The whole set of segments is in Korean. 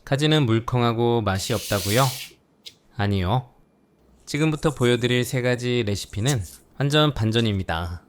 가지는 물컹하고 맛이 없다고요? 아니요. 지금부터 보여드릴 3가지 레시피는 완전 반전입니다.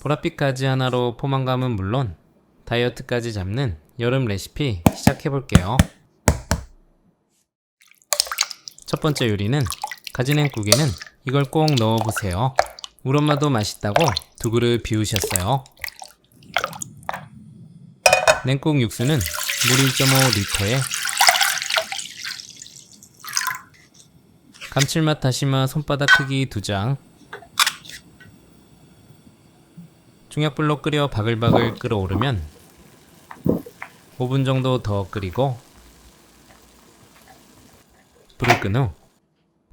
보랏빛 가지 하나로 포만감은 물론 다이어트까지 잡는 여름 레시피 시작해볼게요. 첫 번째 요리는 가지냉국에는 이걸 꼭 넣어보세요. 우리 엄마도 맛있다고 2그릇 비우셨어요. 냉국 육수는 물 1.5리터에 감칠맛 다시마 손바닥 크기 2장, 중약불로 끓여 바글바글 끓어오르면 5분 정도 더 끓이고 불을 끈 후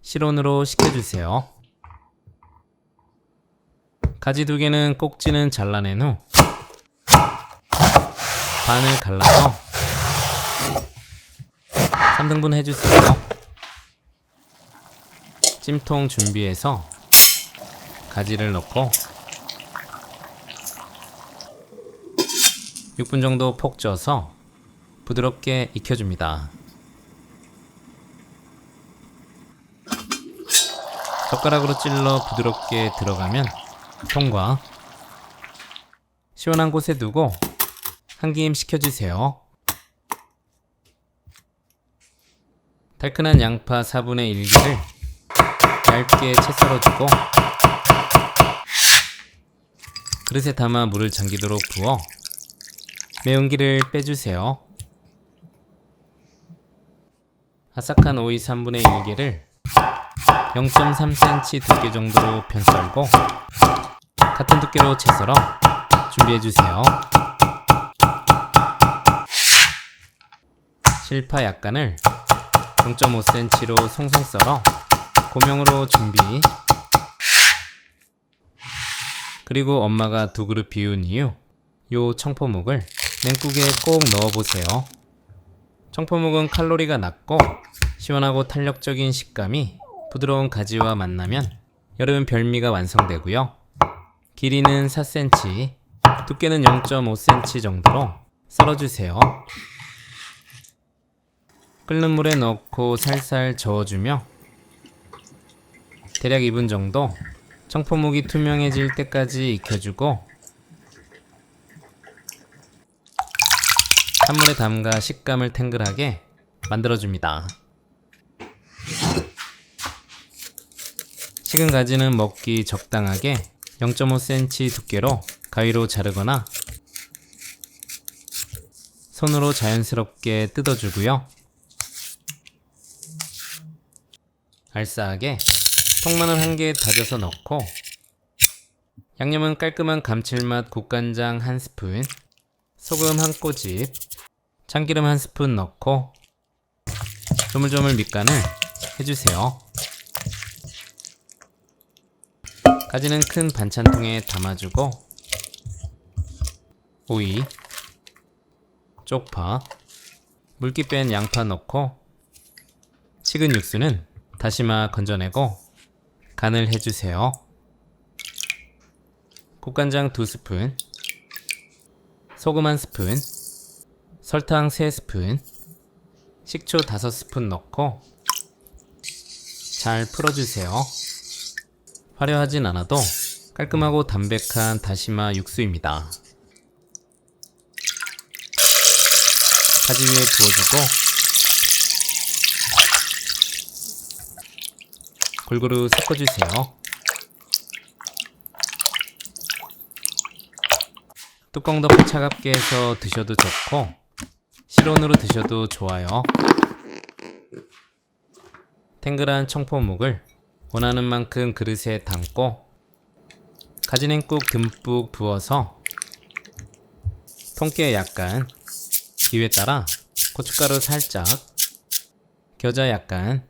실온으로 식혀주세요. 가지 2개는 꼭지는 잘라낸 후 반을 갈라서 3등분 해주세요. 찜통 준비해서 가지를 넣고 6분 정도 폭 쪄서 부드럽게 익혀줍니다. 젓가락으로 찔러 부드럽게 들어가면 통과. 시원한 곳에 두고 한김 식혀주세요. 달큰한 양파 4분의 1개를 얇게 채 썰어주고 그릇에 담아 물을 잠기도록 부어 매운기를 빼주세요. 아삭한 오이 3분의 1개를 0.3cm 두께 정도로 편썰고 같은 두께로 채 썰어 준비해주세요. 실파 약간을 0.5cm로 송송 썰어 고명으로 준비. 그리고 엄마가 2그릇 비운 이후 요 청포묵을 냉국에 꼭 넣어보세요. 청포묵은 칼로리가 낮고 시원하고 탄력적인 식감이 부드러운 가지와 만나면 여름 별미가 완성되고요. 길이는 4cm, 두께는 0.5cm 정도로 썰어주세요. 끓는 물에 넣고 살살 저어주며 대략 2분 정도 청포묵이 투명해질 때까지 익혀주고 찬물에 담가 식감을 탱글하게 만들어줍니다. 식은 가지는 먹기 적당하게 0.5cm 두께로 가위로 자르거나 손으로 자연스럽게 뜯어주고요. 알싸하게 통마늘 1개 다져서 넣고 양념은 깔끔한 감칠맛 국간장 1스푼, 소금 1꼬집, 참기름 1스푼 넣고 조물조물 밑간을 해주세요. 가지는 큰 반찬통에 담아주고 오이, 쪽파, 물기 뺀 양파 넣고 식은 육수는 다시마 건져내고 간을 해주세요. 국간장 2스푼, 소금 1스푼, 설탕 3스푼, 식초 5스푼 넣고 잘 풀어주세요. 화려하진 않아도 깔끔하고 담백한 다시마 육수입니다. 가지 위에 부어주고 골고루 섞어주세요. 뚜껑 덮고 차갑게 해서 드셔도 좋고 실온으로 드셔도 좋아요. 탱글한 청포묵을 원하는 만큼 그릇에 담고 가지냉국 듬뿍 부어서 통깨 약간, 기회 따라 고춧가루 살짝, 겨자 약간,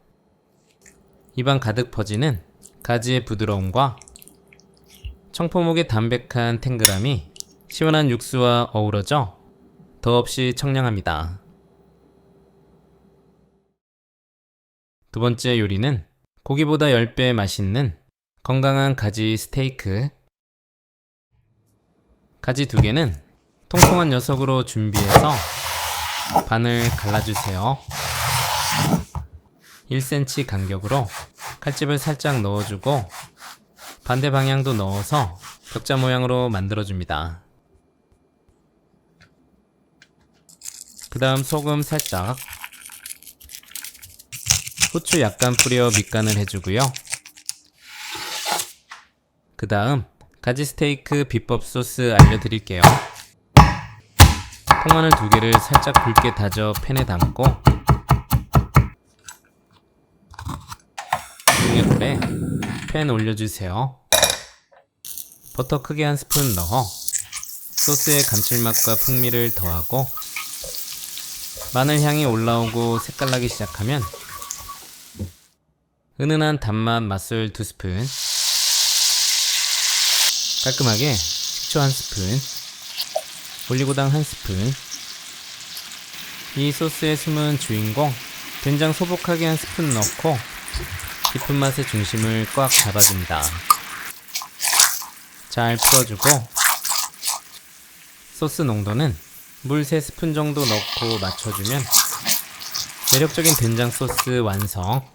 입안 가득 퍼지는 가지의 부드러움과 청포묵의 담백한 탱글함이 시원한 육수와 어우러져 더없이 청량합니다. 두 번째 요리는 고기보다 10배 맛있는 건강한 가지 스테이크. 가지 2개는 통통한 녀석으로 준비해서 반을 갈라주세요. 1cm 간격으로 칼집을 살짝 넣어주고 반대 방향도 넣어서 격자 모양으로 만들어줍니다. 그 다음 소금 살짝, 후추 약간 뿌려 밑간을 해주고요. 그 다음 가지 스테이크 비법 소스 알려드릴게요. 통마늘 2개를 살짝 굵게 다져 팬에 담고 중약불에 팬 올려주세요. 버터 크게 1스푼 넣어 소스의 감칠맛과 풍미를 더하고 마늘 향이 올라오고 색깔나기 시작하면 은은한 단맛 맛술 2스푼, 깔끔하게 식초 1스푼, 올리고당 1스푼, 이 소스의 숨은 주인공 된장 소복하게 1스푼 넣고 깊은 맛의 중심을 꽉 잡아줍니다. 잘 풀어주고 소스 농도는 물 3스푼 정도 넣고 맞춰주면 매력적인 된장 소스 완성.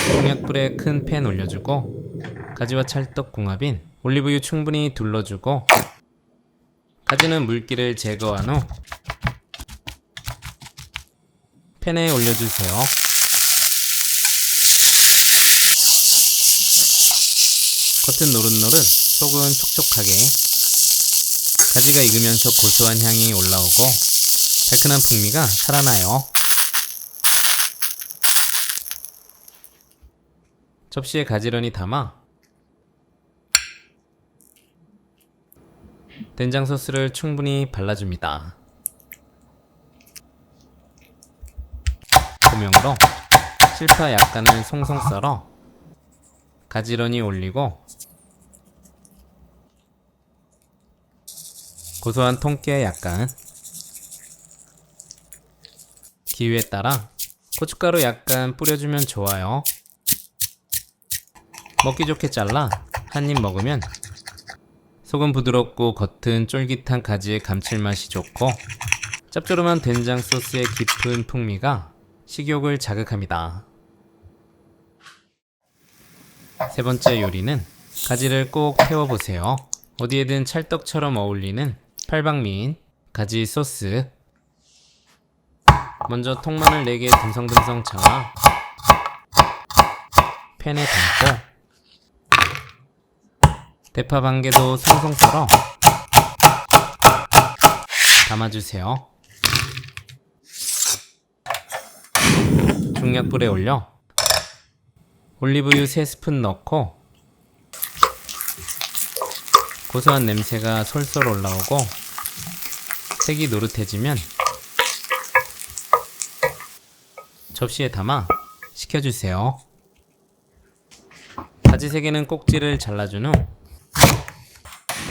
중약불에 큰 팬 올려주고 가지와 찰떡궁합인 올리브유 충분히 둘러주고 가지는 물기를 제거한 후 팬에 올려주세요. 겉은 노릇노릇, 속은 촉촉하게 가지가 익으면서 고소한 향이 올라오고 달큰한 풍미가 살아나요. 접시에 가지런히 담아 된장 소스를 충분히 발라줍니다. 고명으로 실파 약간을 송송 썰어 가지런히 올리고 고소한 통깨 약간, 기회에 따라 고춧가루 약간 뿌려주면 좋아요. 먹기 좋게 잘라 한 입 먹으면 속은 부드럽고 겉은 쫄깃한 가지의 감칠맛이 좋고 짭조름한 된장 소스의 깊은 풍미가 식욕을 자극합니다. 세 번째 요리는 가지를 꼭 태워보세요. 어디에든 찰떡처럼 어울리는 팔방미인 가지 소스. 먼저 통마늘 4개 듬성듬성 잘라 팬에 담고 대파 1개도 송송 썰어 담아주세요. 중약불에 올려 올리브유 3스푼 넣고 고소한 냄새가 솔솔 올라오고 색이 노릇해지면 접시에 담아 식혀주세요. 가지 3개는 꼭지를 잘라준 후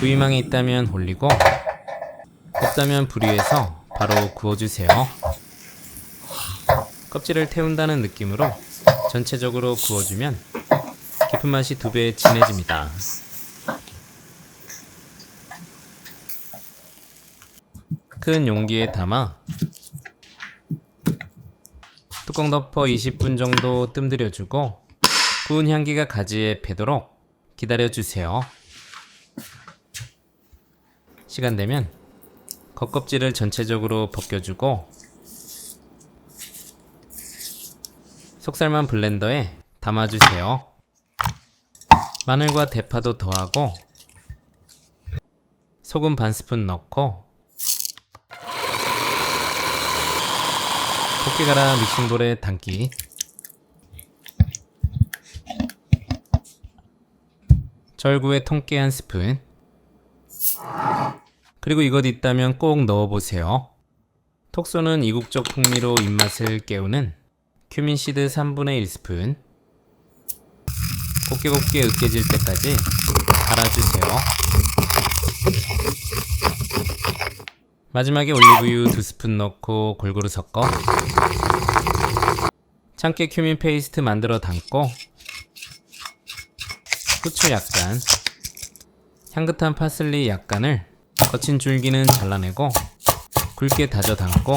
구이망이 있다면 올리고 없다면 불 위에서 바로 구워주세요. 껍질을 태운다는 느낌으로 전체적으로 구워주면 깊은 맛이 2배 진해집니다. 큰 용기에 담아 뚜껑 덮어 20분 정도 뜸들여주고 구운 향기가 가지에 배도록 기다려주세요. 시간 되면 겉껍질을 전체적으로 벗겨주고 속살만 블렌더에 담아주세요. 마늘과 대파도 더하고 소금 1스푼 넣고 곱게 갈아 믹싱볼에 담기. 절구에 통깨 1스푼, 그리고 이것 있다면 꼭 넣어보세요. 톡 쏘는 이국적 풍미로 입맛을 깨우는 큐민시드 3분의 1스푼. 곱게 으깨질 때까지 갈아주세요. 마지막에 올리브유 2스푼 넣고 골고루 섞어 참깨 큐민 페이스트 만들어 담고 후추 약간, 향긋한 파슬리 약간을 거친 줄기는 잘라내고 굵게 다져 담고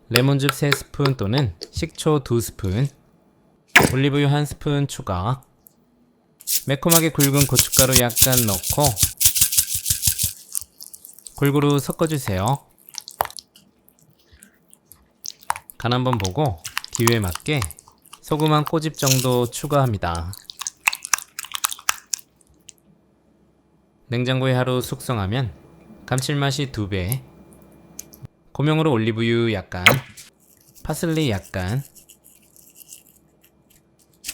레몬즙 3스푼 또는 식초 2스푼, 올리브유 1스푼 추가, 매콤하게 굵은 고춧가루 약간 넣고 골고루 섞어주세요. 간 한번 보고 기호에 맞게 소금 한 꼬집 정도 추가합니다. 냉장고에 하루 숙성하면 감칠맛이 2배, 고명으로 올리브유 약간, 파슬리 약간,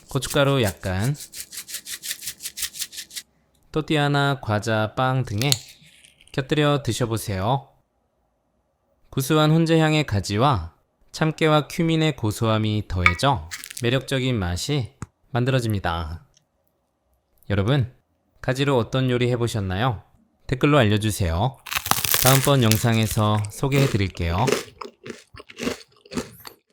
고춧가루 약간, 또띠아나 과자, 빵 등에 곁들여 드셔보세요. 구수한 훈제향의 가지와 참깨와 큐민의 고소함이 더해져 매력적인 맛이 만들어집니다. 여러분, 가지로 어떤 요리 해보셨나요? 댓글로 알려주세요. 다음번 영상에서 소개해드릴게요.